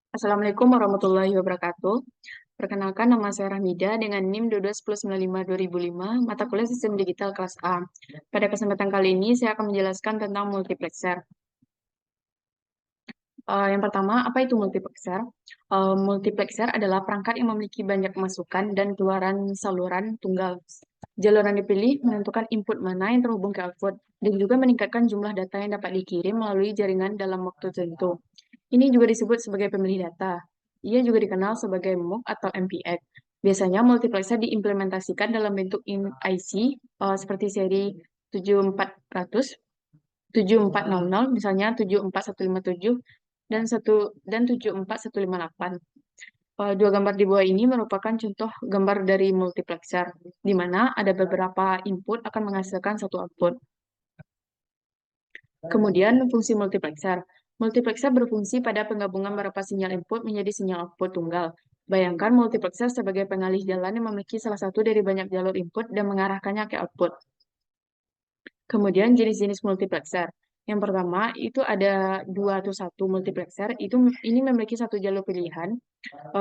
Assalamualaikum warahmatullahi wabarakatuh. Perkenalkan, nama saya Rahmida dengan NIM 12195-2005, mata kuliah Sistem Digital kelas A. Pada kesempatan kali ini, saya akan menjelaskan tentang multiplexer. Yang pertama, apa itu multiplexer? Multiplexer adalah perangkat yang memiliki banyak masukan dan keluaran saluran tunggal. Jalur yang dipilih menentukan input mana yang terhubung ke output, dan juga meningkatkan jumlah data yang dapat dikirim melalui jaringan dalam waktu tertentu. Ini juga disebut sebagai pemilih data. Ia juga dikenal sebagai MUX atau MPX. Biasanya multiplexer diimplementasikan dalam bentuk IC seperti seri 7400, 7400, misalnya 74157 dan 74158. Dua gambar di bawah ini merupakan contoh gambar dari multiplexer, di mana ada beberapa input akan menghasilkan satu output. Kemudian, fungsi multiplexer. Multiplexer berfungsi pada penggabungan beberapa sinyal input menjadi sinyal output tunggal. Bayangkan multiplexer sebagai pengalih jalan yang memiliki salah satu dari banyak jalur input dan mengarahkannya ke output. Kemudian jenis-jenis multiplexer. Yang pertama itu ada 2 atau 1 multiplexer. Ini memiliki satu jalur pilihan,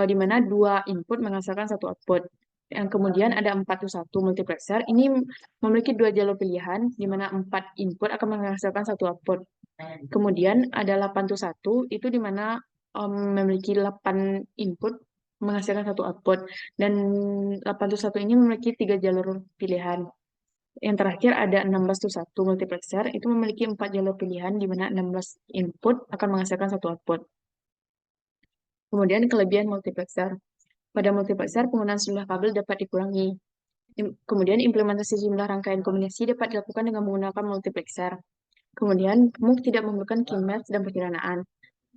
di mana 2 input menghasilkan satu output. Yang kemudian ada 4 multiplexer. Ini memiliki 2 jalur pilihan, di mana 4 input akan menghasilkan satu output. Kemudian ada 8 itu di mana memiliki 8 input menghasilkan satu output. Dan 8 ini memiliki 3 jalur pilihan. Yang terakhir ada 16 multiplexer, itu memiliki 4 jalur pilihan, di mana 16 input akan menghasilkan satu output. Kemudian kelebihan multiplexer. Pada multiplexer, penggunaan sejumlah kabel dapat dikurangi. Kemudian implementasi jumlah rangkaian kombinasi dapat dilakukan dengan menggunakan multiplexer. Kemudian, MUX tidak memerlukan keymaps dan perkiraan.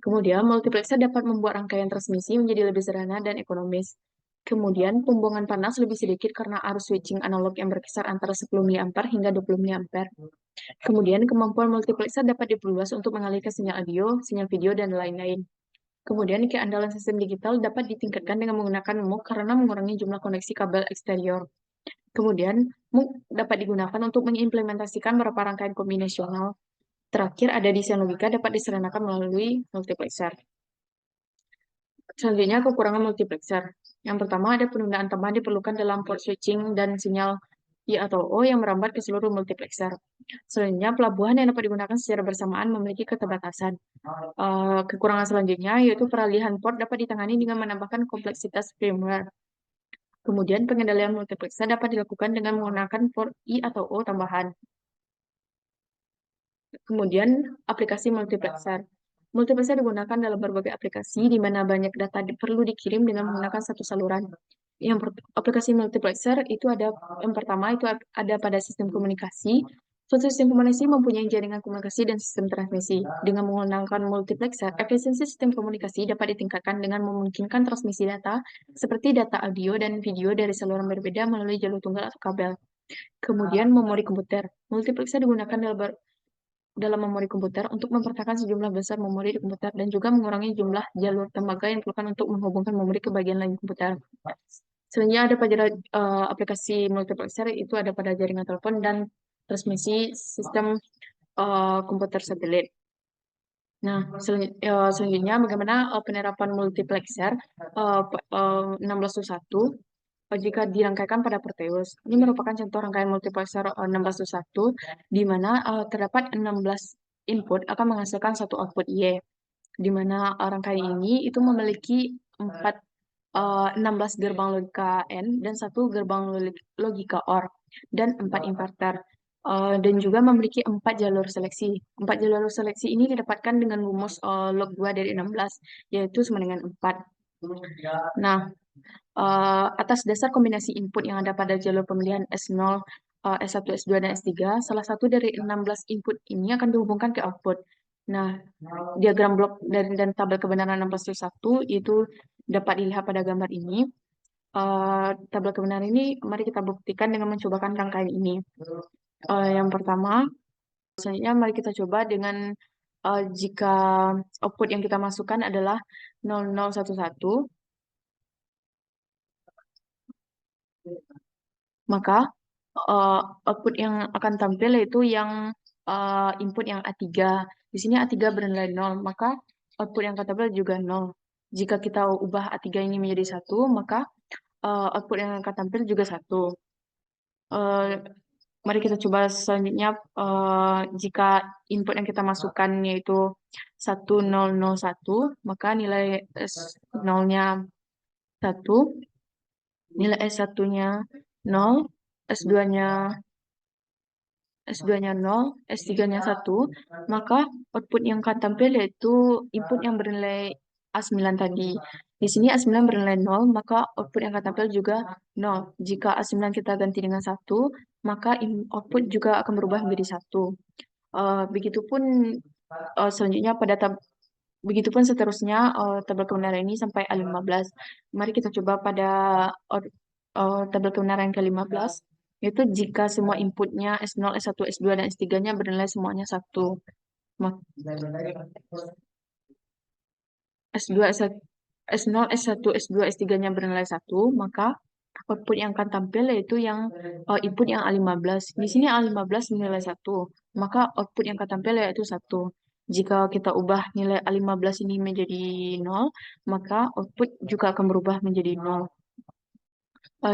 Kemudian, multiplexer dapat membuat rangkaian transmisi menjadi lebih sederhana dan ekonomis. Kemudian, pembuangan panas lebih sedikit karena arus switching analog yang berkisar antara 10 mA hingga 20 mA. Kemudian, kemampuan multiplexer dapat diperluas untuk mengalihkan sinyal audio, sinyal video, dan lain-lain. Kemudian, keandalan sistem digital dapat ditingkatkan dengan menggunakan MUX karena mengurangi jumlah koneksi kabel eksterior. Kemudian, MUX dapat digunakan untuk mengimplementasikan beberapa rangkaian kombinasional. Terakhir, ada desain logika dapat diselenggarakan melalui multiplexer. Selanjutnya, kekurangan multiplexer. Yang pertama, ada penundaan tambahan diperlukan dalam port switching dan sinyal I atau O yang merambat ke seluruh multiplexer. Selanjutnya, pelabuhan yang dapat digunakan secara bersamaan memiliki keterbatasan. Kekurangan selanjutnya yaitu peralihan port dapat ditangani dengan menambahkan kompleksitas firmware. Kemudian, pengendalian multiplexer dapat dilakukan dengan menggunakan port I atau O tambahan. Kemudian, aplikasi multiplexer. Multiplexer digunakan dalam berbagai aplikasi di mana banyak data perlu dikirim dengan menggunakan satu saluran. Aplikasi multiplexer itu ada, yang pertama itu ada pada sistem komunikasi. Suatu sistem komunikasi mempunyai jaringan komunikasi dan sistem transmisi. Dengan menggunakan multiplexer, efisiensi sistem komunikasi dapat ditingkatkan dengan memungkinkan transmisi data seperti data audio dan video dari saluran berbeda melalui jalur tunggal atau kabel. Kemudian, memori komputer. Multiplexer digunakan dalam memori komputer untuk mempertahankan sejumlah besar memori di komputer dan juga mengurangi jumlah jalur tembaga yang diperlukan untuk menghubungkan memori ke bagian lain komputer. Selanjutnya ada pada aplikasi multiplexer itu ada pada jaringan telepon dan transmisi sistem komputer satelit. Nah, selanjutnya bagaimana penerapan multiplexer 1601 jika dirangkaikan pada Proteus. Ini merupakan contoh rangkaian multiplexer 1601 di mana terdapat 16 input akan menghasilkan satu output Y. Di mana rangkaian ini itu memiliki 16 gerbang logika N dan satu gerbang logika OR dan 4 inverter. Dan juga memiliki 4 jalur seleksi. 4 jalur seleksi ini didapatkan dengan rumus log 2 dari 16, yaitu sama dengan 4. Nah, atas dasar kombinasi input yang ada pada jalur pemilihan S0, S1, S2, dan S3, salah satu dari 16 input ini akan dihubungkan ke output. Nah, diagram blok dan tabel kebenaran 1601 itu dapat dilihat pada gambar ini. Tabel kebenaran ini mari kita buktikan dengan mencobakan rangkaian ini. Yang pertama, selanjutnya mari kita coba dengan jika output yang kita masukkan adalah 0011, maka output yang akan tampil yaitu yang input yang A3. Di sini A3 bernilai 0, maka output yang akan tampil juga 0. Jika kita ubah A3 ini menjadi 1, maka output yang akan tampil juga 1. Mari kita coba selanjutnya, jika input yang kita masukkan yaitu 1001, maka nilai S0-nya 1, nilai S1-nya 0, S2-nya S2-nya 0, S3-nya 1, maka output yang akan tampil yaitu input yang bernilai A9 tadi. Di sini A9 bernilai 0, maka output yang akan tampil juga 0. Jika A9 kita ganti dengan 1, maka output juga akan berubah menjadi 1. Begitupun selanjutnya begitupun seterusnya tabel kebenaran ini sampai A15. Mari kita coba pada tabel kebenaran yang ke-15, yaitu jika semua inputnya S0, S1, S2, dan S3-nya bernilai semuanya 1. S2, S0, S1, S2, S3-nya bernilai 1, maka output yang akan tampil yaitu yang input yang A15. Di sini A15 nilai 1, maka output yang akan tampil yaitu 1. Jika kita ubah nilai A15 ini menjadi 0, maka output juga akan berubah menjadi 0.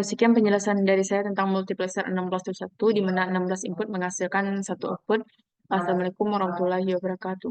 Sekian penjelasan dari saya tentang multiplexer 1621, di mana 16 input menghasilkan 1 output. Assalamualaikum warahmatullahi wabarakatuh.